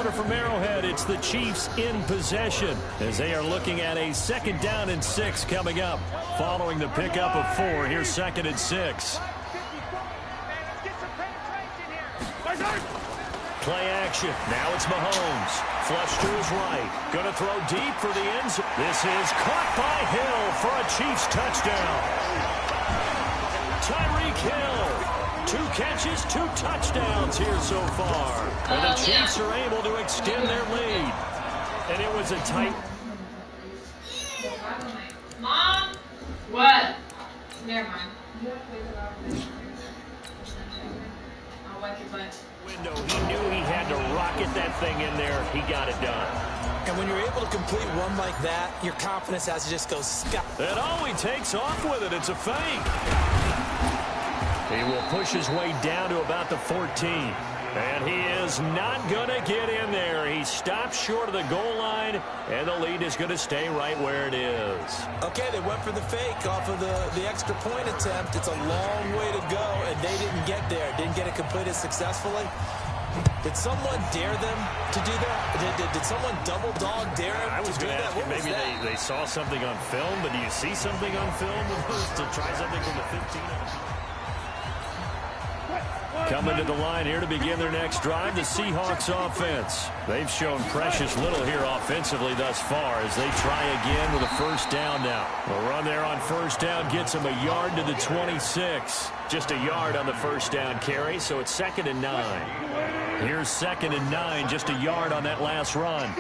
quarter from Arrowhead. It's the Chiefs in possession as they are looking at a 2nd down and 6 coming up. Following the pickup of 4, here's 2nd and 6. Play action. Now it's Mahomes. Flush to his right. Going to throw deep for the end zone. This is caught by Hill for a Chiefs touchdown. Tyreek Hill. 2 catches, 2 touchdowns here so far. And the Chiefs are able to extend their lead. And it was a tight... Mom? What? Never mind. I'll wipe your butt. Window. He knew he had to rocket that thing in there. He got it done. And when you're able to complete one like that, your confidence has to just go sky. And he takes off with it. It's a fake. He will push his way down to about the 14. And he is not going to get in there. He stops short of the goal line, and the lead is going to stay right where it is. Okay, they went for the fake off of the extra point attempt. It's a long way to go, and they didn't get there. Didn't get it completed successfully. Did someone dare them to do that? Did someone double dog dare them I was to do going to that? ask you, maybe they saw something on film, but do you see something on film to try something from the 15? Coming to the line here to begin their next drive, the Seahawks offense. They've shown precious little here offensively thus far as they try again with a 1st down now. The run there on 1st down gets them a yard to the 26. Just a yard on the 1st down carry, so it's 2nd and 9. Here's 2nd and 9, just a yard on that last run.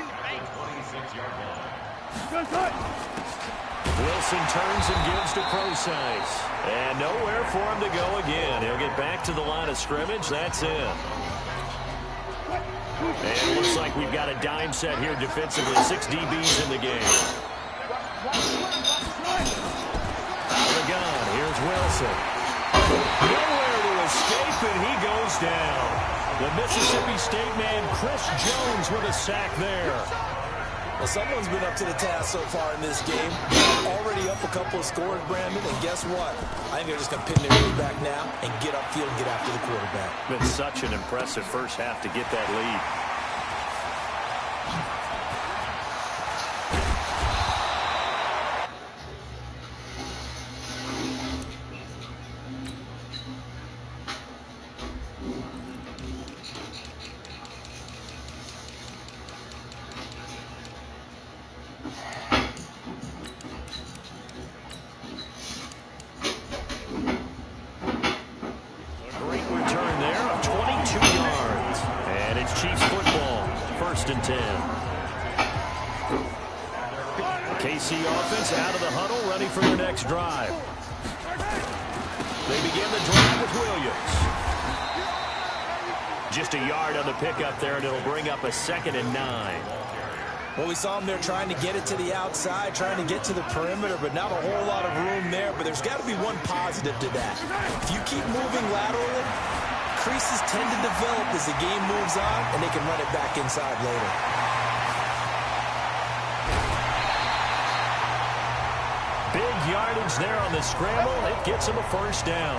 Wilson turns and gives to Procise. And nowhere for him to go again. He'll get back to the line of scrimmage. That's it. And it looks like we've got a dime set here defensively. 6 DBs in the game. Out of the gun. Here's Wilson. Nowhere to escape, and he goes down. The Mississippi State man, Chris Jones, with a sack there. Well, someone's been up to the task so far in this game. Already up a couple of scores, Brandon, and guess what? I think they're just going to pin their ears back now and get upfield and get after the quarterback. Been such an impressive first half to get that lead. KC offense out of the huddle, ready for their next drive. They begin the drive with Williams. Just a yard on the pickup there, and it'll bring up a 2nd and 9. Well, we saw them there trying to get it to the outside, trying to get to the perimeter, but not a whole lot of room there. But there's got to be one positive to that. If you keep moving laterally, creases tend to develop as the game moves on, and they can run it back inside later. Big yardage there on the scramble. It gets him a 1st down.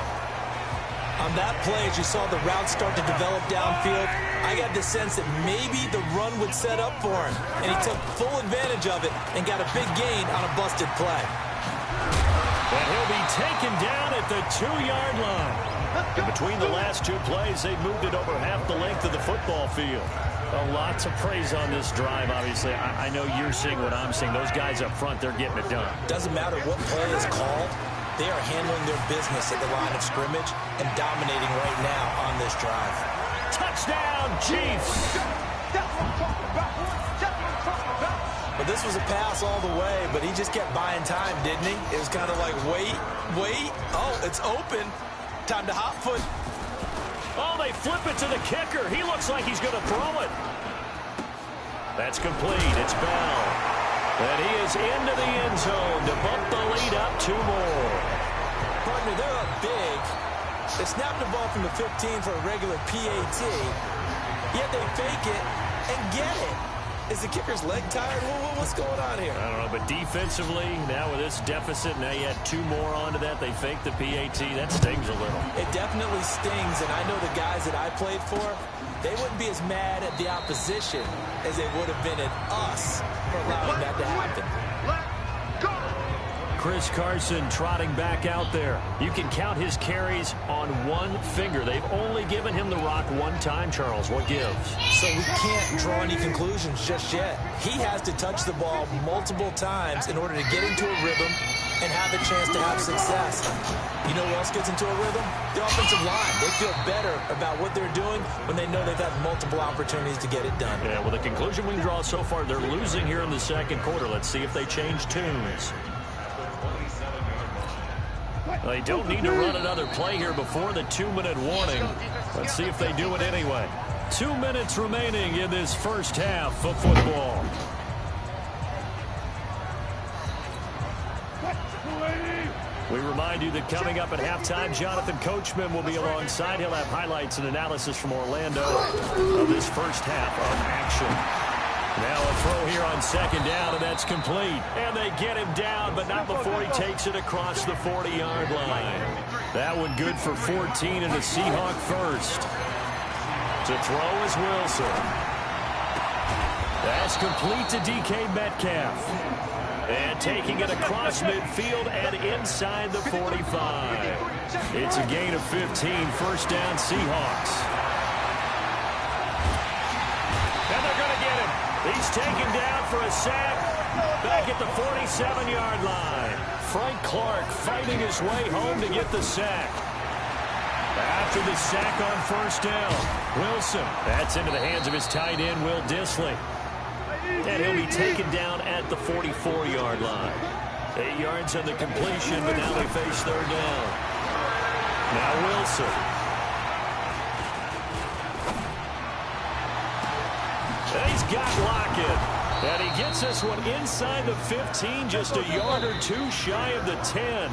On that play, as you saw the route start to develop downfield, I got the sense that maybe the run would set up for him. And he took full advantage of it and got a big gain on a busted play. And he'll be taken down at the 2-yard line. And between the last 2 plays, they moved it over half the length of the football field. A lot to praise on this drive, obviously. I know you're seeing what I'm seeing. Those guys up front, they're getting it done. Doesn't matter what play is called. They are handling their business at the line of scrimmage and dominating right now on this drive. Touchdown, Chiefs! But this was a pass all the way, but he just kept buying time, didn't he? It was kind of like, wait. Oh, it's open. Time to hot foot. Oh, they flip it to the kicker. He looks like he's going to throw it. That's complete. It's Bell. And he is into the end zone to bump the lead up 2 more. Partner, they're up big. They snapped the ball from the 15 for a regular PAT, yet they fake it and get it. Is the kicker's leg tired? What's going on here? I don't know, but defensively, now with this deficit, now you add 2 more onto that. They faked the PAT. That stings a little. It definitely stings, and I know the guys that I played for, they wouldn't be as mad at the opposition as they would have been at us for allowing that to happen. Chris Carson trotting back out there. You can count his carries on one finger. They've only given him the rock one time, Charles. What gives? So we can't draw any conclusions just yet. He has to touch the ball multiple times in order to get into a rhythm and have a chance to have success. You know who else gets into a rhythm? The offensive line. They feel better about what they're doing when they know they've had multiple opportunities to get it done. Yeah, well, the conclusion we can draw so far, they're losing here in the second quarter. Let's see if they change tunes. They don't need to run another play here before the 2-minute warning. Let's see if they do it anyway. 2 minutes remaining in this first half of football. We remind you that coming up at halftime, Jonathan Coachman will be alongside. He'll have highlights and analysis from Orlando of this first half of action. Now a throw here on second down, and that's complete. And they get him down, but not before he takes it across the 40-yard line. That one good for 14 and a Seahawk first. To throw is Wilson. That's complete to DK Metcalf. And taking it across midfield and inside the 45. It's a gain of 15, first down Seahawks. And they're going to get him. He's taken down for a sack back at the 47-yard line. Frank Clark fighting his way home to get the sack. After the sack on first down, Wilson. That's into the hands of his tight end, Will Dissly. And he'll be taken down at the 44-yard line. 8 yards on the completion, but now they face third down. Now Wilson. And he's got Lockett. And he gets this one inside the 15, just a yard or two shy of the 10.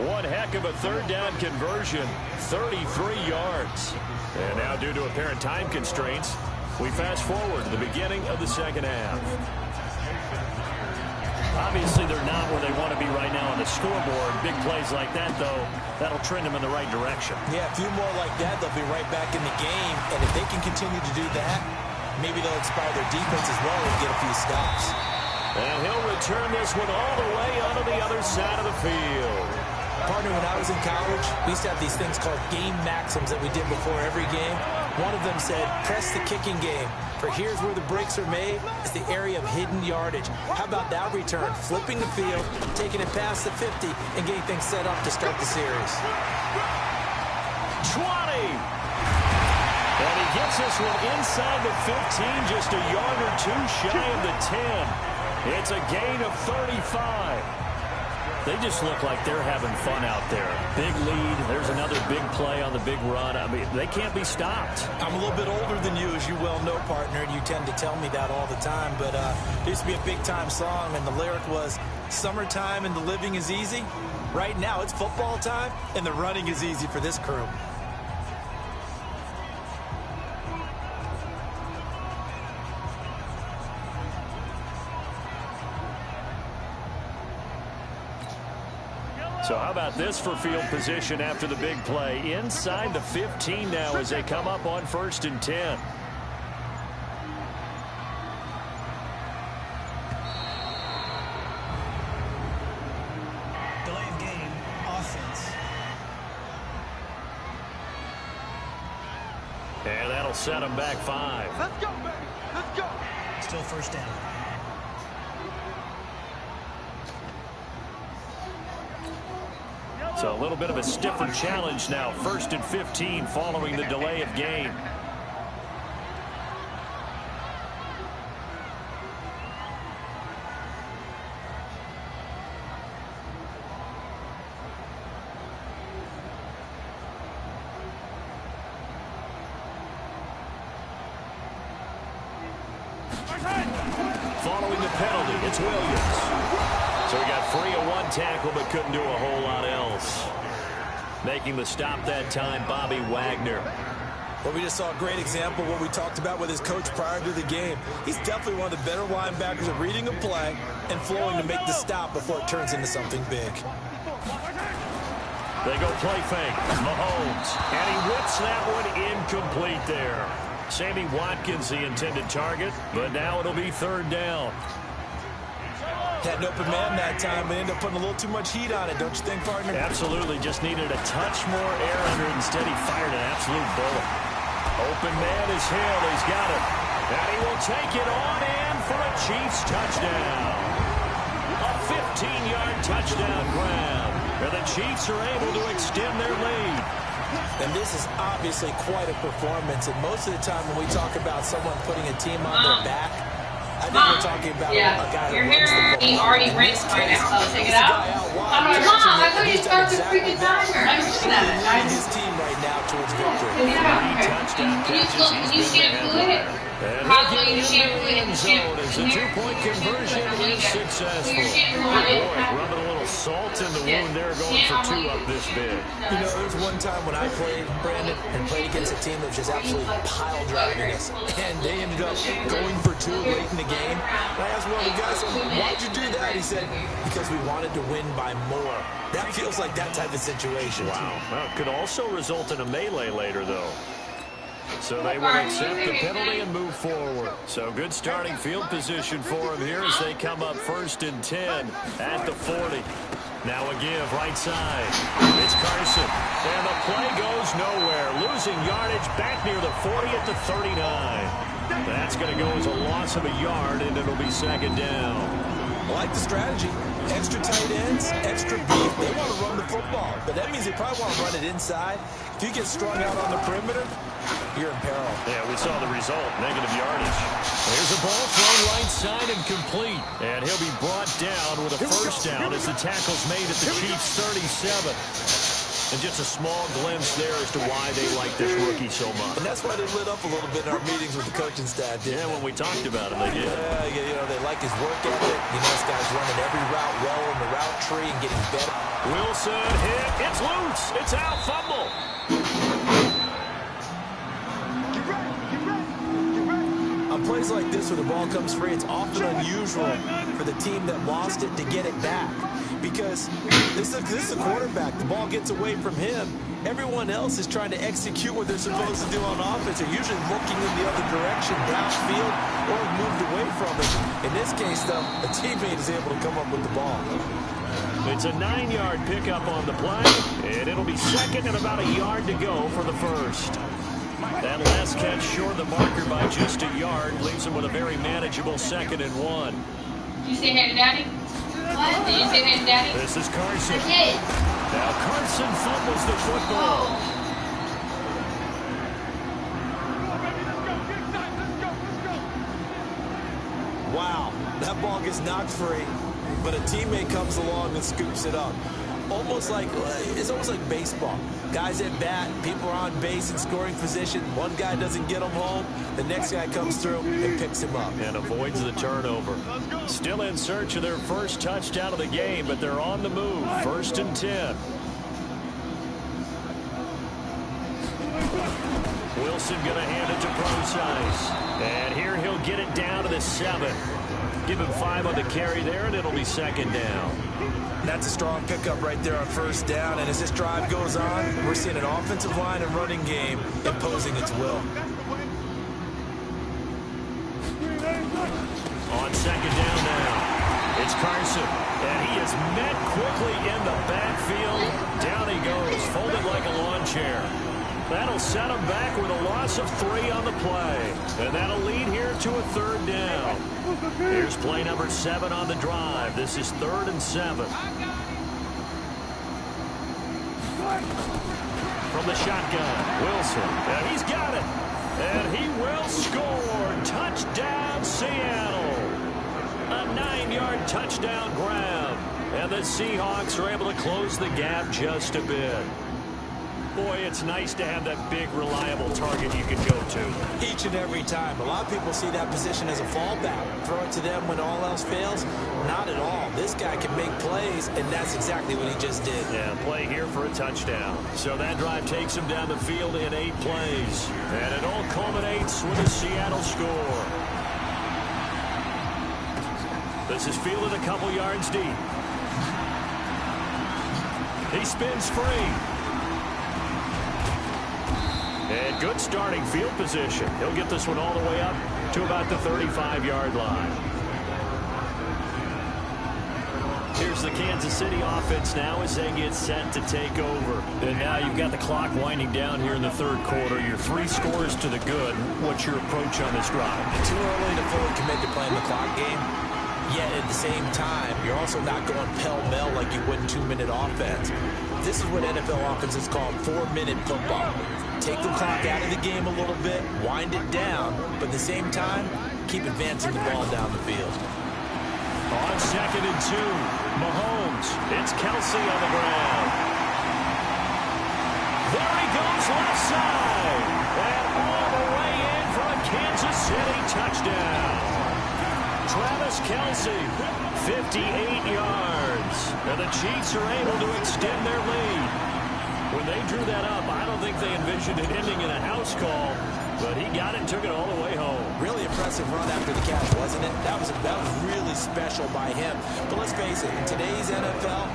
One heck of a third down conversion, 33 yards. And now due to apparent time constraints, we fast forward to the beginning of the second half. Obviously, they're not where they want to be right now on the scoreboard. Big plays like that, though, that'll trend them in the right direction. Yeah, a few more like that, they'll be right back in the game. And if they can continue to do that, maybe they'll inspire their defense as well and get a few stops. And he'll return this one all the way onto the other side of the field. Partner, when I was in college, we used to have these things called game maxims that we did before every game. One of them said, press the kicking game. For here's where the breaks are made. It's the area of hidden yardage. How about that return? Flipping the field, taking it past the 50, and getting things set up to start the series. 20! And he gets this one inside the 15, just a yard or two shy of the 10. It's a gain of 35. They just look like they're having fun out there. Big lead. There's another big play on the big run. I mean, they can't be stopped. I'm a little bit older than you, as you well know, partner, and you tend to tell me that all the time. But there used to be a big-time song, and the lyric was, summertime and the living is easy. Right now, it's football time, and the running is easy for this crew. So how about this for field position after the big play? Inside the 15 now as they come up on 1st and 10. Delay of game, offense. And that'll set them back 5. Let's go, baby. Let's go. Still first down. So a little bit of a stiffer challenge now. 1st and 15 following the delay of game. Following the penalty, it's Williams. So he got free of one tackle but couldn't do a whole lot else. Making the stop that time, Bobby Wagner. Well, we just saw a great example of what we talked about with his coach prior to the game. He's definitely one of the better linebackers at reading a play and flowing to make the stop before it turns into something big. They go play fake. Mahomes. And he whips that one incomplete there. Sammy Watkins, the intended target, but now it'll be third down. Had an open man that time, but ended up putting a little too much heat on it, don't you think, partner? Absolutely. Just needed a touch more air under it. Instead, he fired an absolute bullet. Open man is Hill. He's got it. And he will take it on in for a Chiefs touchdown. A 15-yard touchdown grab. And the Chiefs are able to extend their lead. And this is obviously quite a performance. And most of the time when we talk about someone putting a team on their back, I think we're talking about a guy who runs the ball. He already ran by now, so take it out. I'm like, Mom, I thought you started the freaking timer. I'm looking at it. His team right now towards victory. Can you shampoo it? How do you shampoo it? As a two-point conversion is successful. Boy, rubbing a little salt in the wound there, going for two up this big. You know, there was one time when I played, Brandon, and played against a team that was just absolutely pile driving us. And they ended up going for two late in the game. And I asked one of the guys, why'd you do that? He said, because we wanted to win by more. That feels like that type of situation. Wow. Well, it could also result in a melee later, though. So they will accept the penalty and move forward. So good starting field position for them here as they come up 1st and 10 at the 40. Now a give right side. It's Carson. And the play goes nowhere. Losing yardage back near the 40 at the 39. That's going to go as a loss of a yard, and it'll be 2nd down. I like the strategy. Extra tight ends, extra beef. They want to run the football, but that means they probably want to run it inside. If you get strung out on the perimeter, you're in peril. Yeah, we saw the result, negative yardage. Here's a ball thrown right side and complete. And he'll be brought down with a first down as the tackle's made at the Chiefs' 37. And just a small glimpse there as to why they like this rookie so much. And that's why they lit up a little bit in our meetings with the coaching staff. Yeah, when we talked about him, they did. Yeah, you know, they like his work ethic. You know, this guy's running every route well in the route tree and getting better. Wilson hit. It's loose. It's out. Fumble. On plays like this where the ball comes free, it's often unusual for the team that lost it to get it back. Because this is a quarterback. The ball gets away from him. Everyone else is trying to execute what they're supposed to do on offense. They're usually looking in the other direction, downfield, or moved away from it. In this case, though, a teammate is able to come up with the ball. It's a 9-yard pickup on the play, and it'll be 2nd and about a yard to go for the first. That last catch short of the marker by just a yard leaves him with a very manageable 2nd and 1. Did you say hey to Daddy? What? Did you say hey to Daddy? This is Carson. I did. Now Carson fumbles the football. Wow, that ball gets knocked free, but a teammate comes along and scoops it up. It's almost like baseball. Guys at bat, people are on base in scoring position. One guy doesn't get him home. The next guy comes through and picks him up. And avoids the turnover. Still in search of their first touchdown of the game, but they're on the move. 1st and 10. Wilson going to hand it to Procise. And here he'll get it down to the 7. Give him 5 on the carry there, and it'll be 2nd down. That's a strong pickup right there on 1st down. And as this drive goes on, we're seeing an offensive line and running game imposing its will. On 2nd down now, it's Carson. And he is met quickly in the backfield. Down he goes, folded like a lawn chair. That'll set him back with a loss of 3 on the play. And that'll lead here to a 3rd down. Here's play number 7 on the drive. This is 3rd and 7. From the shotgun, Wilson. And he's got it. And he will score. Touchdown, Seattle. A 9-yard touchdown grab. And the Seahawks are able to close the gap just a bit. Boy, it's nice to have that big, reliable target you can go to. Each and every time. A lot of people see that position as a fallback. Throw it to them when all else fails. Not at all. This guy can make plays, and that's exactly what he just did. Yeah, play here for a touchdown. So that drive takes him down the field in 8 plays. And it all culminates with a Seattle score. This is fielded a couple yards deep. He spins free. And good starting field position. He'll get this one all the way up to about the 35-yard line. Here's the Kansas City offense now as they get set to take over. And now you've got the clock winding down here in the third quarter. Your 3 scores to the good. What's your approach on this drive? Too early to fully commit to playing the clock game. Yet at the same time, you're also not going pell-mell like you would in 2-minute offense. This is what NFL offenses call 4-minute football. Take the clock out of the game a little bit, wind it down, but at the same time, keep advancing the ball down the field. On 2nd and 2, Mahomes. It's Kelsey on the ground. There he goes left side. And all the way in for a Kansas City touchdown. Travis Kelsey, 58 yards. And the Chiefs are able to extend their lead. When they drew that up, I don't think they envisioned it ending in a house call, but he got it and took it all the way home. Really impressive run after the catch, wasn't it? That was really special by him. But let's face it, in today's NFL,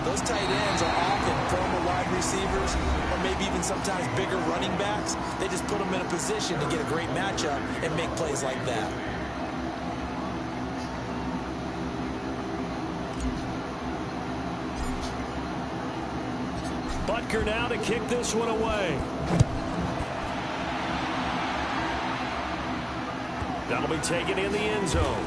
those tight ends are often former wide receivers or maybe even sometimes bigger running backs. They just put them in a position to get a great matchup and make plays like that. Butker now to kick this one away. That'll be taken in the end zone.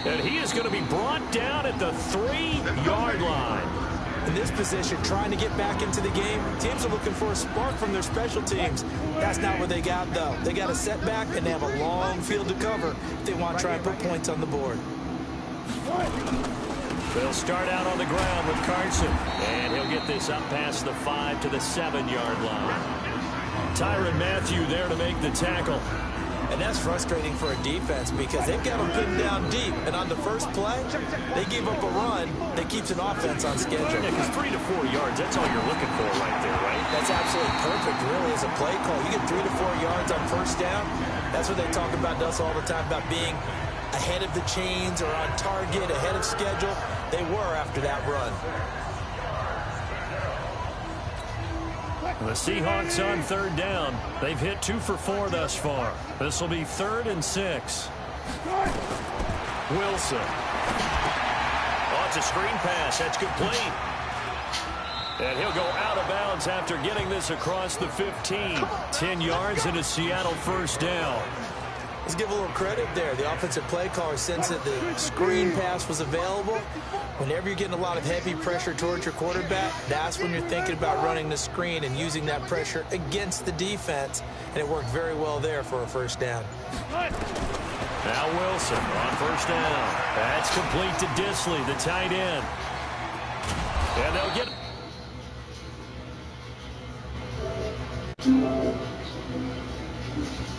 And he is going to be brought down at the 3-yard line. In this position, trying to get back into the game, teams are looking for a spark from their special teams. That's not what they got, though. They got a setback, and they have a long field to cover if they want to try and put points on the board. They'll start out on the ground with Carson. And he'll get this up past the 5 to the 7-yard line. Tyrann Mathieu there to make the tackle. And that's frustrating for a defense because they've got them pinned down deep. And on the first play, they gave up a run that keeps an offense on schedule. Yeah, because 3 to 4 yards, that's all you're looking for right there, right? That's absolutely perfect, really, as a play call. You get 3 to 4 yards on first down. That's what they talk about to us all the time, about being ahead of the chains or on target, ahead of schedule. They were after that run. The Seahawks on 3rd down. They've hit 2 for 4 thus far. This will be 3rd and 6. Wilson. Oh, it's a screen pass. That's complete. And he'll go out of bounds after getting this across the 15. 10 yards and a Seattle first down. Let's give a little credit there. The offensive play caller sensed that the screen pass was available. Whenever you're getting a lot of heavy pressure towards your quarterback, that's when you're thinking about running the screen and using that pressure against the defense. And it worked very well there for a first down. Now Wilson on first down. That's complete to Disley, the tight end. And they'll get